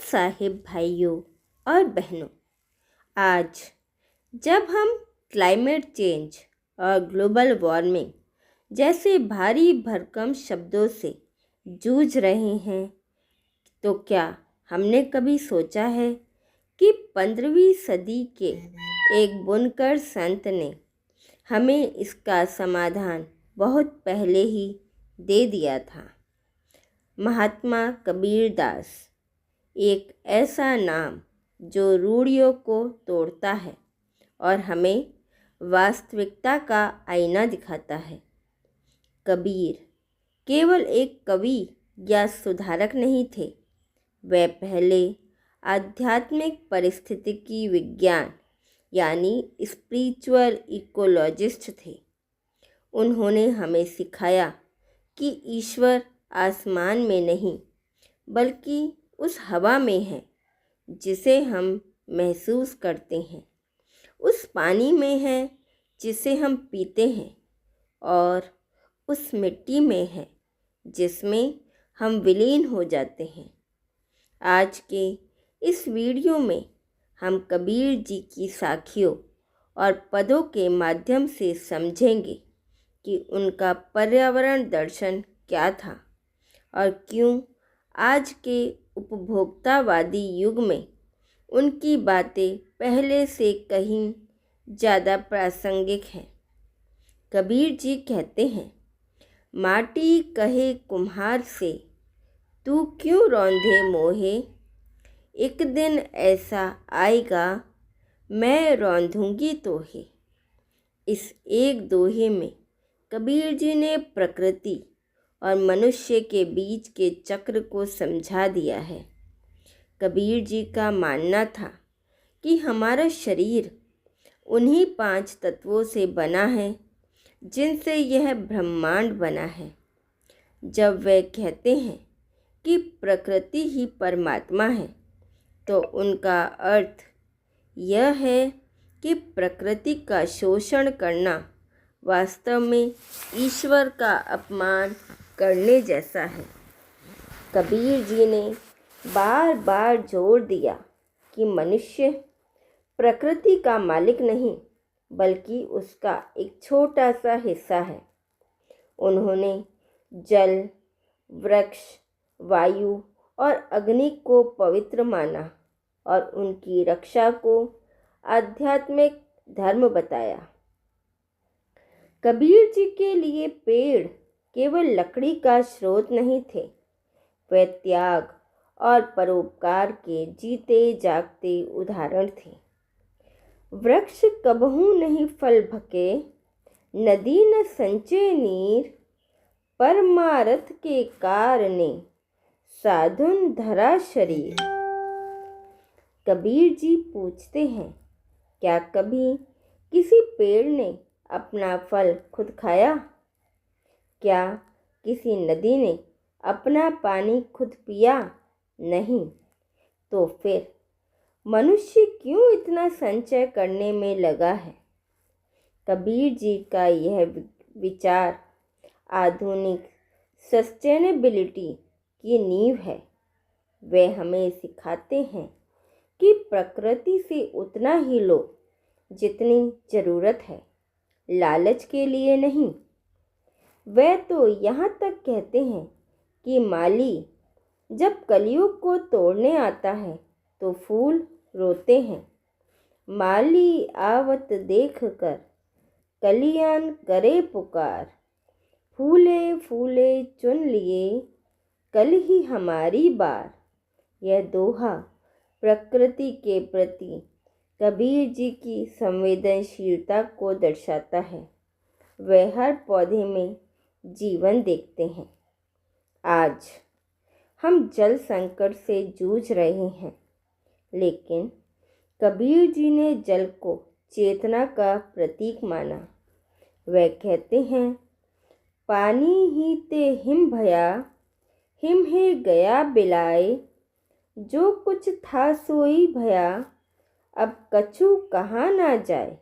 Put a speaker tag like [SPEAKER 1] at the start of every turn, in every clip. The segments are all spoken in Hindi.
[SPEAKER 1] साहिब भाइयों और बहनों, आज जब हम क्लाइमेट चेंज और ग्लोबल वार्मिंग जैसे भारी भरकम शब्दों से जूझ रहे हैं, तो क्या हमने कभी सोचा है कि 15वीं सदी के एक बुनकर संत ने हमें इसका समाधान बहुत पहले ही दे दिया था। महात्मा कबीरदास, एक ऐसा नाम जो रूढ़ियों को तोड़ता है और हमें वास्तविकता का आईना दिखाता है। कबीर केवल एक कवि या सुधारक नहीं थे, वे पहले आध्यात्मिक पारिस्थितिकी विज्ञान यानी स्पिरिचुअल इकोलॉजिस्ट थे। उन्होंने हमें सिखाया कि ईश्वर आसमान में नहीं बल्कि उस हवा में है जिसे हम महसूस करते हैं, उस पानी में है जिसे हम पीते हैं और उस मिट्टी में है जिसमें हम विलीन हो जाते हैं। आज के इस वीडियो में हम कबीर जी की साखियों और पदों के माध्यम से समझेंगे कि उनका पर्यावरण दर्शन क्या था और क्यों आज के उपभोक्तावादी युग में उनकी बातें पहले से कहीं ज़्यादा प्रासंगिक हैं। कबीर जी कहते हैं, माटी कहे कुम्हार से, तू क्यों रौंदे मोहे, एक दिन ऐसा आएगा मैं रौंदूंगी तोहे। इस एक दोहे में कबीर जी ने प्रकृति और मनुष्य के बीच के चक्र को समझा दिया है। कबीर जी का मानना था कि हमारा शरीर उन्हीं 5 तत्वों से बना है जिनसे यह ब्रह्मांड बना है। जब वे कहते हैं कि प्रकृति ही परमात्मा है, तो उनका अर्थ यह है कि प्रकृति का शोषण करना वास्तव में ईश्वर का अपमान करने जैसा है। कबीर जी ने बार बार जोर दिया कि मनुष्य प्रकृति का मालिक नहीं बल्कि उसका एक छोटा सा हिस्सा है। उन्होंने जल, वृक्ष, वायु और अग्नि को पवित्र माना और उनकी रक्षा को आध्यात्मिक धर्म बताया। कबीर जी के लिए पेड़ केवल लकड़ी का स्रोत नहीं थे, वे त्याग और परोपकार के जीते जागते उदाहरण थे। वृक्ष कबहू नहीं फल भके, नदी न संचे नीर, परमारथ के कारणे साधुन धरा शरीर। कबीर जी पूछते हैं, क्या कभी किसी पेड़ ने अपना फल खुद खाया? क्या किसी नदी ने अपना पानी खुद पिया? नहीं। तो फिर मनुष्य क्यों इतना संचय करने में लगा है? कबीर जी का यह विचार आधुनिक सस्टेनेबिलिटी की नींव है। वे हमें सिखाते हैं कि प्रकृति से उतना ही लो जितनी ज़रूरत है, लालच के लिए नहीं। वे तो यहाँ तक कहते हैं कि माली जब कलियों को तोड़ने आता है तो फूल रोते हैं। माली आवत देख कर कलियान करे पुकार, फूले फूले चुन लिए कल ही हमारी बार। यह दोहा प्रकृति के प्रति कबीर जी की संवेदनशीलता को दर्शाता है। वे हर पौधे में जीवन देखते हैं। आज हम जल संकट से जूझ रहे हैं, लेकिन कबीर जी ने जल को चेतना का प्रतीक माना। वे कहते हैं, पानी ही ते हिम भया, हिम है गया बिलाए, जो कुछ था सोई भया, अब कछु कहाँ ना जाए।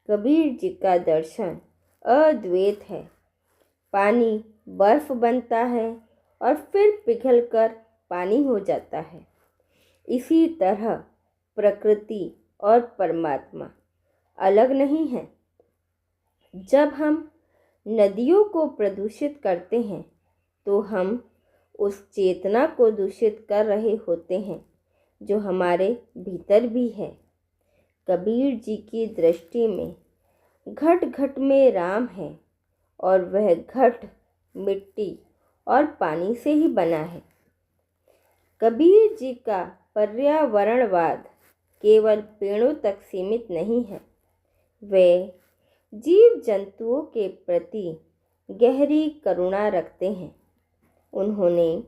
[SPEAKER 1] कबीर जी का दर्शन अद्वैत है। पानी बर्फ बनता है और फिर पिघलकर पानी हो जाता है। इसी तरह प्रकृति और परमात्मा अलग नहीं हैं। जब हम नदियों को प्रदूषित करते हैं तो हम उस चेतना को दूषित कर रहे होते हैं जो हमारे भीतर भी है। कबीर जी की दृष्टि में घट घट में राम है और वह घट मिट्टी और पानी से ही बना है। कबीर जी का पर्यावरणवाद केवल पेड़ों तक सीमित नहीं है, वे जीव जंतुओं के प्रति गहरी करुणा रखते हैं। उन्होंने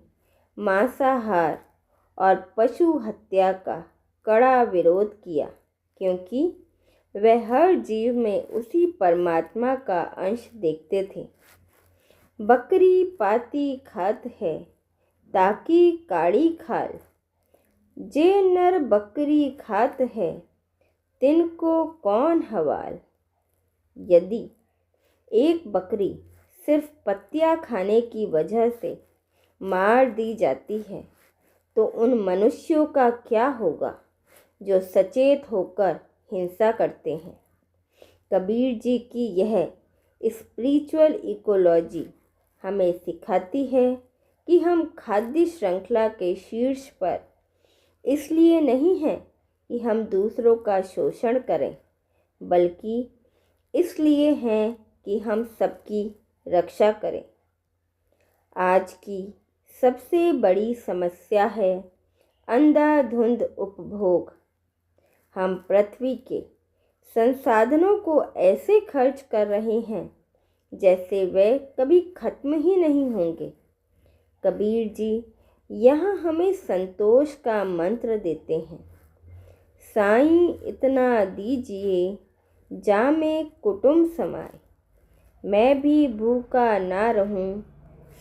[SPEAKER 1] मांसाहार और पशु हत्या का कड़ा विरोध किया, क्योंकि वह हर जीव में उसी परमात्मा का अंश देखते थे। बकरी पाती खात है ताकि काड़ी खाल, जे नर बकरी खात है तिनको कौन हवाल। यदि एक बकरी सिर्फ पत्तियां खाने की वजह से मार दी जाती है तो उन मनुष्यों का क्या होगा जो सचेत होकर हिंसा करते हैं। कबीर जी की यह स्पिरिचुअल इकोलॉजी हमें सिखाती है कि हम खाद्य श्रृंखला के शीर्ष पर इसलिए नहीं हैं कि हम दूसरों का शोषण करें, बल्कि इसलिए हैं कि हम सबकी रक्षा करें। आज की सबसे बड़ी समस्या है अंधाधुंध उपभोग। हम पृथ्वी के संसाधनों को ऐसे खर्च कर रहे हैं जैसे वे कभी खत्म ही नहीं होंगे। कबीर जी यहाँ हमें संतोष का मंत्र देते हैं। साईं इतना दीजिए जामे कुटुंब समाए, मैं भी भूखा ना रहूं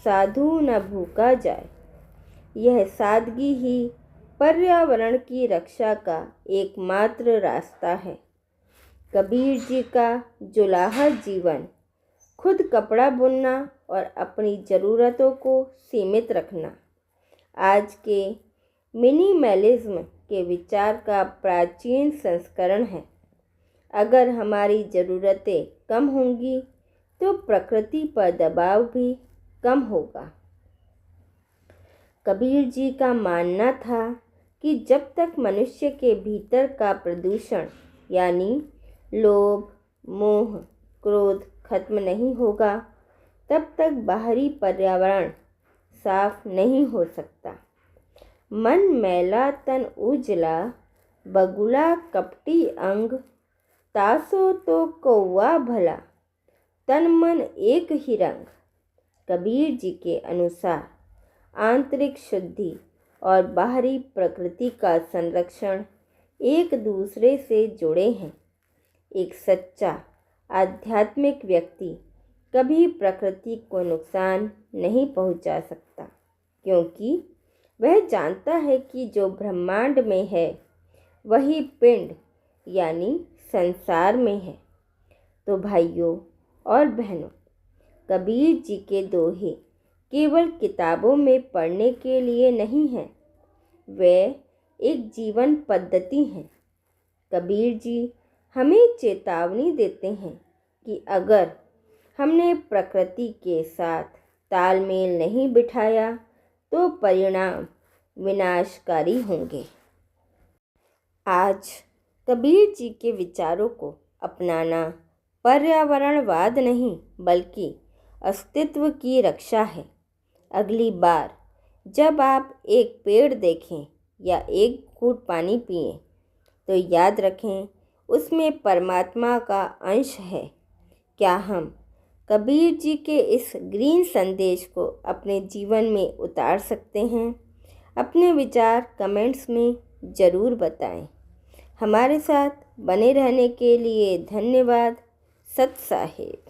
[SPEAKER 1] साधु न भूखा जाए। यह सादगी ही पर्यावरण की रक्षा का एकमात्र रास्ता है। कबीर जी का जुलाहा जीवन खुद कपड़ा बुनना और अपनी ज़रूरतों को सीमित रखना आज के मिनिमलिज्म के विचार का प्राचीन संस्करण है। अगर हमारी ज़रूरतें कम होंगी तो प्रकृति पर दबाव भी कम होगा। कबीर जी का मानना था कि जब तक मनुष्य के भीतर का प्रदूषण यानी लोभ, मोह, क्रोध खत्म नहीं होगा, तब तक बाहरी पर्यावरण साफ नहीं हो सकता। मन मैला तन उजला, बगुला कपटी अंग, तासो तो कौवा भला, तन मन एक ही रंग। कबीर जी के अनुसार आंतरिक शुद्धि और बाहरी प्रकृति का संरक्षण एक दूसरे से जुड़े हैं। एक सच्चा आध्यात्मिक व्यक्ति कभी प्रकृति को नुकसान नहीं पहुंचा सकता, क्योंकि वह जानता है कि जो ब्रह्मांड में है वही पिंड यानी संसार में है। तो भाइयों और बहनों, कबीर जी के दोहे केवल किताबों में पढ़ने के लिए नहीं हैं, वे एक जीवन पद्धति हैं। कबीर जी हमें चेतावनी देते हैं कि अगर हमने प्रकृति के साथ तालमेल नहीं बिठाया तो परिणाम विनाशकारी होंगे। आज कबीर जी के विचारों को अपनाना पर्यावरणवाद नहीं बल्कि अस्तित्व की रक्षा है। अगली बार जब आप एक पेड़ देखें या एक घूंट पानी पिएं तो याद रखें उसमें परमात्मा का अंश है। क्या हम कबीर जी के इस ग्रीन संदेश को अपने जीवन में उतार सकते हैं? अपने विचार कमेंट्स में ज़रूर बताएं। हमारे साथ बने रहने के लिए धन्यवाद। सत साहिब।